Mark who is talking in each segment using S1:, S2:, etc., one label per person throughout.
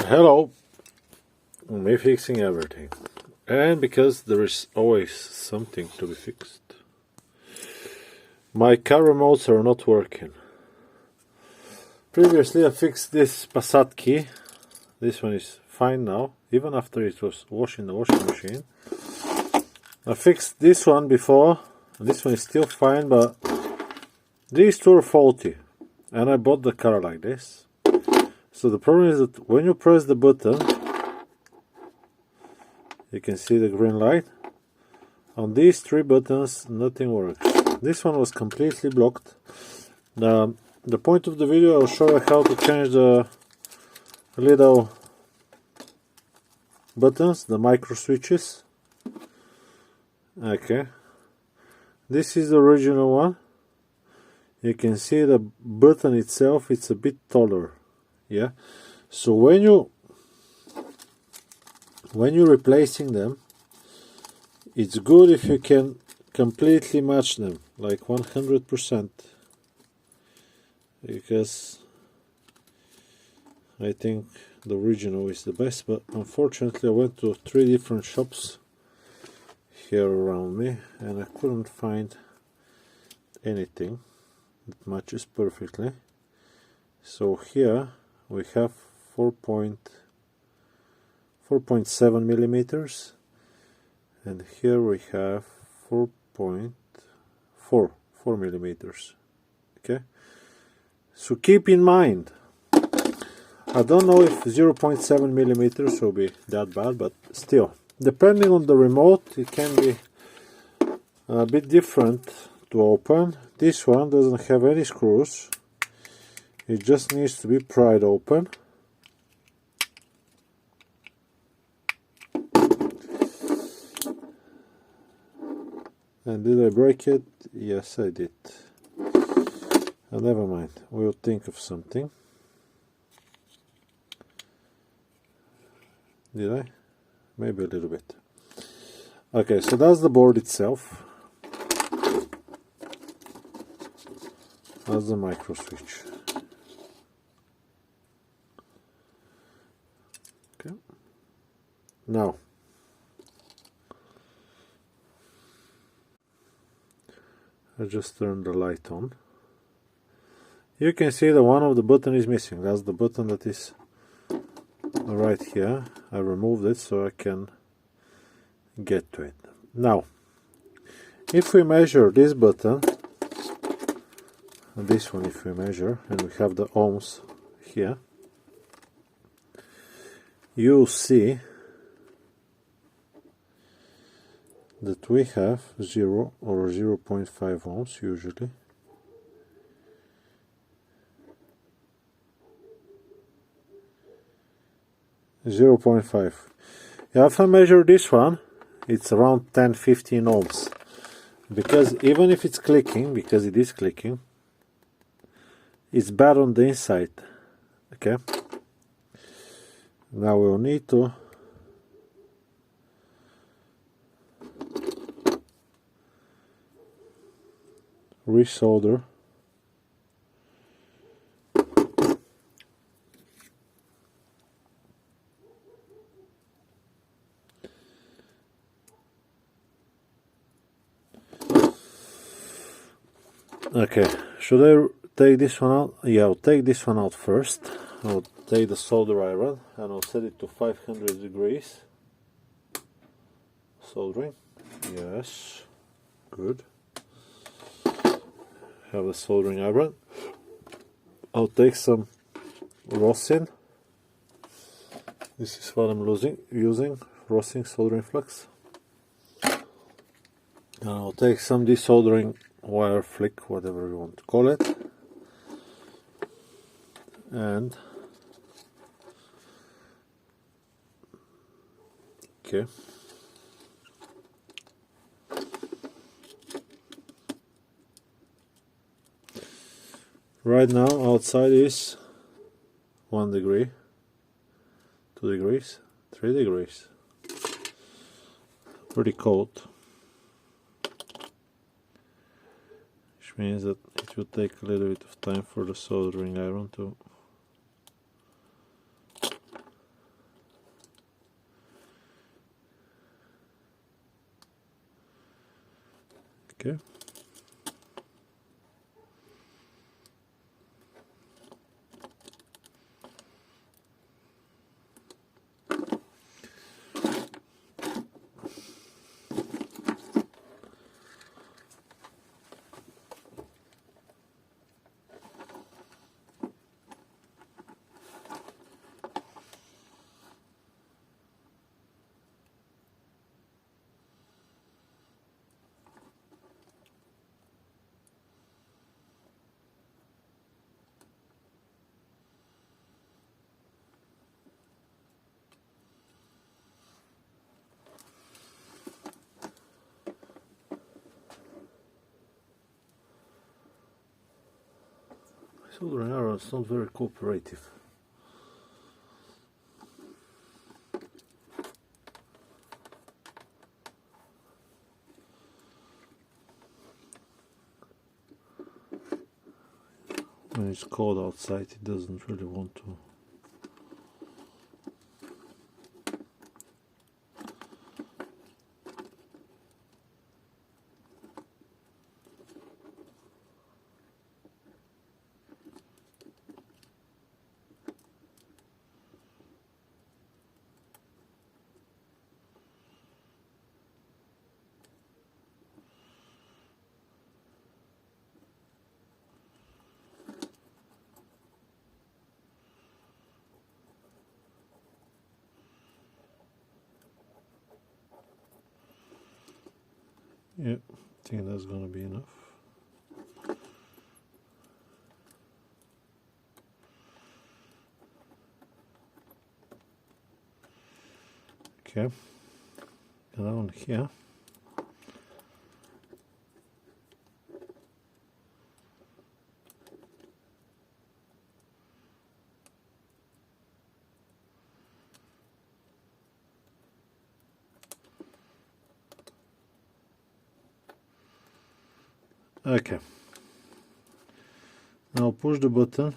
S1: Hello, me fixing everything, and because there is always something to be fixed. My car remotes are not working. Previously I fixed this Passat key. This one is fine now, even after it was washed in the washing machine. I fixed this one before, this one is still fine, but these two are faulty, and I bought the car like this. So the problem is that when you press the button, you can see the green light. On these three buttons, nothing works. This one was completely blocked. The point of the video, I'll show you how to change the little buttons, the micro switches. Okay. This is the original one. You can see the button itself, it's a bit taller. Yeah. So when you're replacing them, it's good if you can completely match them, like 100%, because I think the original is the best, but unfortunately I went to 3 different shops here around me and I couldn't find anything that matches perfectly. So here we have 4.7 millimeters, and here we have 4.4 millimeters. Okay, so keep in mind, I don't know if 0.7 millimeters will be that bad, but still, depending on the remote, it can be a bit different to open. This one doesn't have any screws, it just needs to be pried open. And did I break it? Yes, I did. Never mind, we'll think of something. Did I? Maybe a little bit. Okay, so that's the board itself. That's the micro switch. Okay. Now, I just turned the light on. You can see that one of the button is missing. That's the button that is right here. I removed it so I can get to it. Now, if we measure this button, and this one if we measure, and we have the ohms here, you'll see that we have 0 or 0.5 ohms usually. Zero 0.5. If I measure this one, it's around 10-15 ohms. Because even if it's clicking, because it is clicking, it's bad on the inside. Okay. Now we'll need to resolder Okay, should I take this one out? Yeah, I'll take this one out first. I'll take the solder iron and I'll set it to 500 degrees. Soldering. Yes, good. Have a soldering iron. I'll take some rosin. This is what I'm using rosin soldering flux. And I'll take some desoldering wire flick, whatever you want to call it. And okay. Right now outside is 1 degree, 2 degrees, 3 degrees. Pretty cold. Which means that it will take a little bit of time for the soldering iron to Okay. Soldering iron is not very cooperative. When it's cold outside, it doesn't really want to. Yeah, I think that's gonna be enough. Okay, around here. Okay. Now push the button.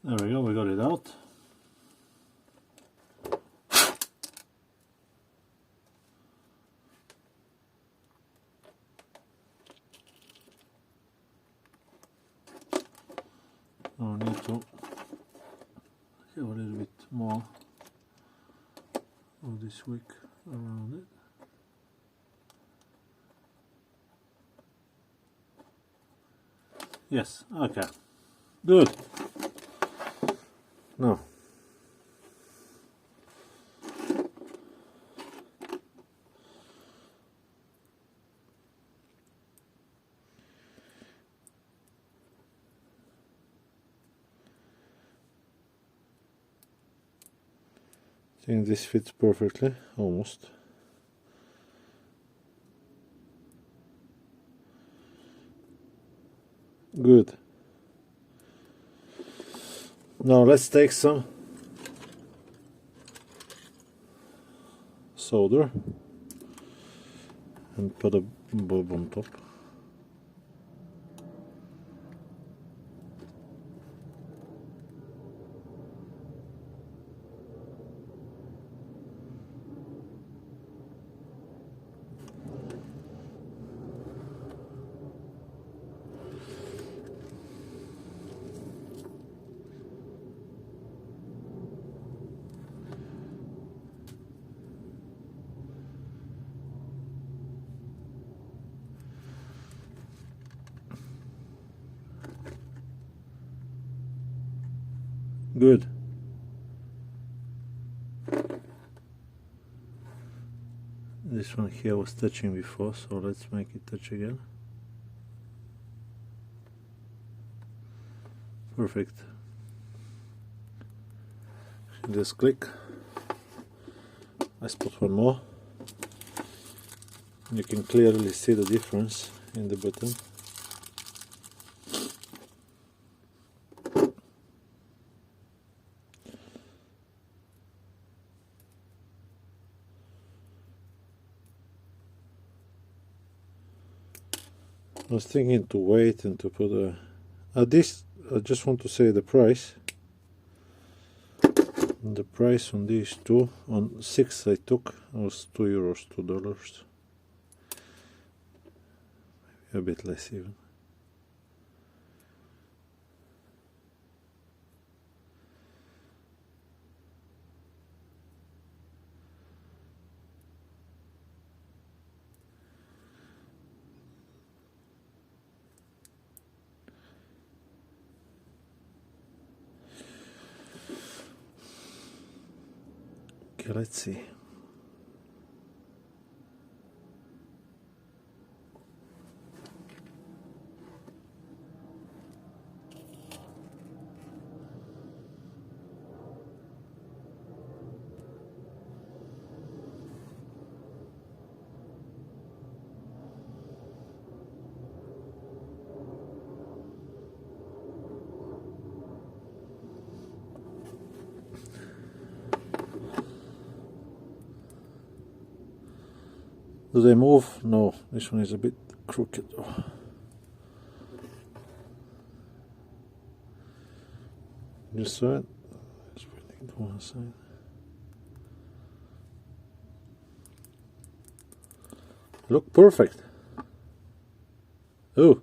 S1: There we go, we got it out. Now I need to have a little bit more of this wick around it. Yes, okay, good. Now, I think this fits perfectly, almost. Good. Now let's take some solder and put a bulb on top. Good. This one here was touching before, so let's make it touch again. Perfect. Just click. Let's put one more. You can clearly see the difference in the button. I was thinking to wait and to put this. I just want to say the price. The price on these two, on 6 I took, was €2, $2. A bit less even. Okay, let's see. Do they move? No, this one is a bit crooked. Just so it. Just putting it to one side. Look perfect. Oh.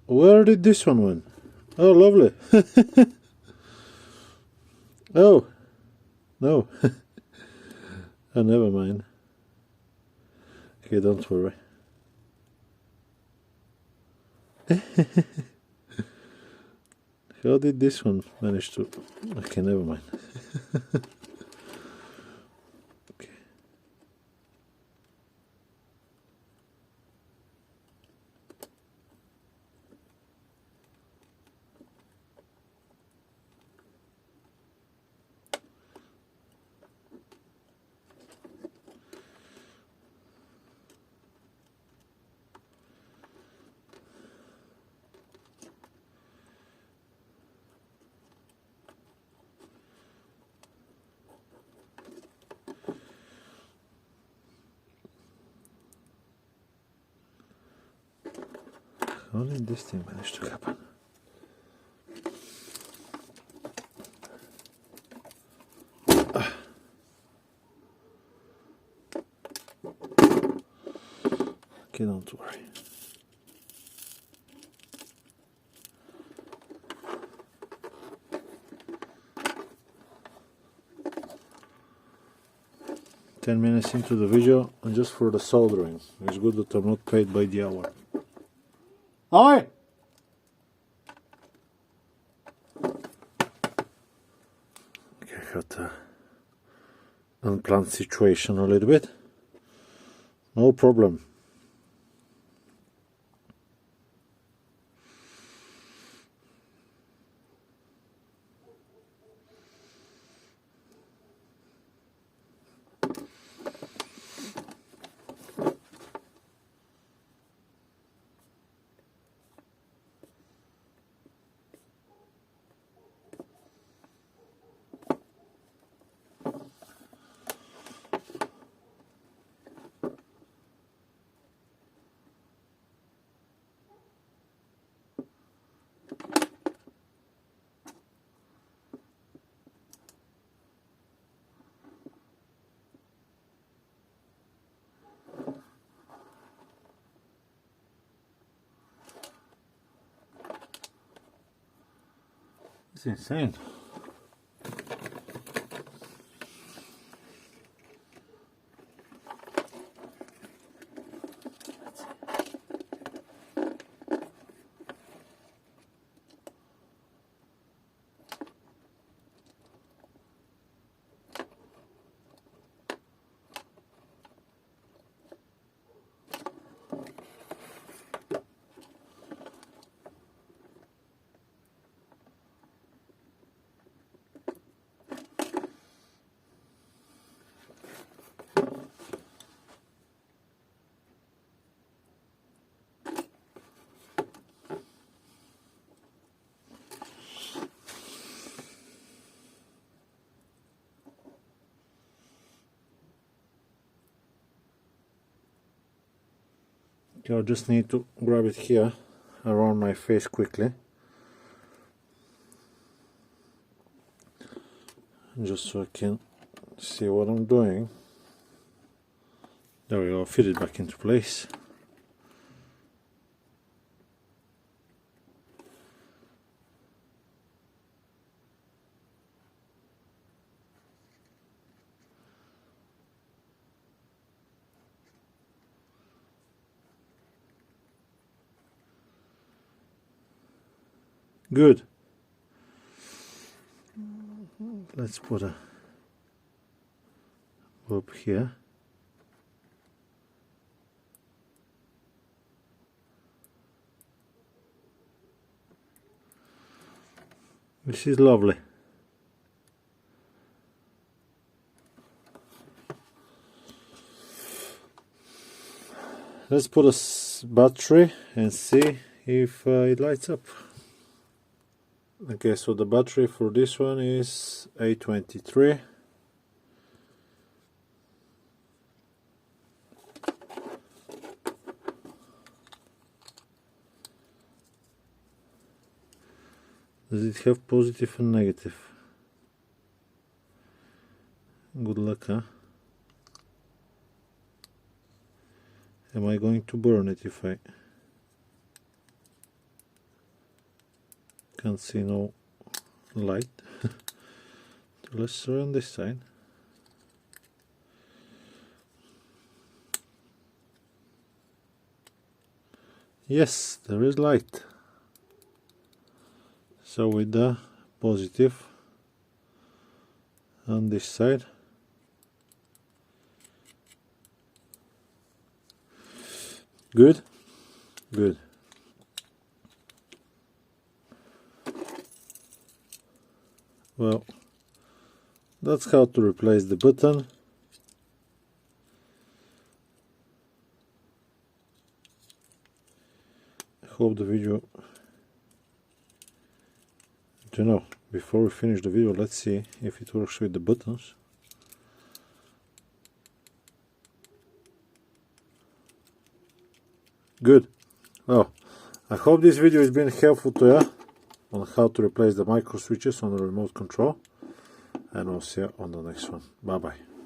S1: Where did this one went? Oh, lovely. Oh, no. Oh, never mind. Okay, don't worry. How did this one manage to... Okay, never mind. Okay. How did this thing manage to happen? Okay, don't worry. Ten minutes into the video, and just for the soldering. It's good that I'm not paid by the hour. Hi! Okay, I got an unplanned situation a little bit. No problem. It's insane. Okay, I just need to grab it here around my face quickly, just so I can see what I'm doing. There we go, fit it back into place. Good. Let's put a bulb here. This is lovely. Let's put a battery and see if it lights up. Okay, so the battery for this one is A23. Does it have positive and negative? Good luck, huh? Am I going to burn it if I can't see no light? Let's try on this side. Yes, there is light. So with the positive on this side, good, good. Well, that's how to replace the button. I hope the video, I don't know, before we finish the video, let's see if it works with the buttons. Good. Well, I hope this video has been helpful to you on how to replace the micro switches on the remote control, and I'll see you on the next one. Bye bye.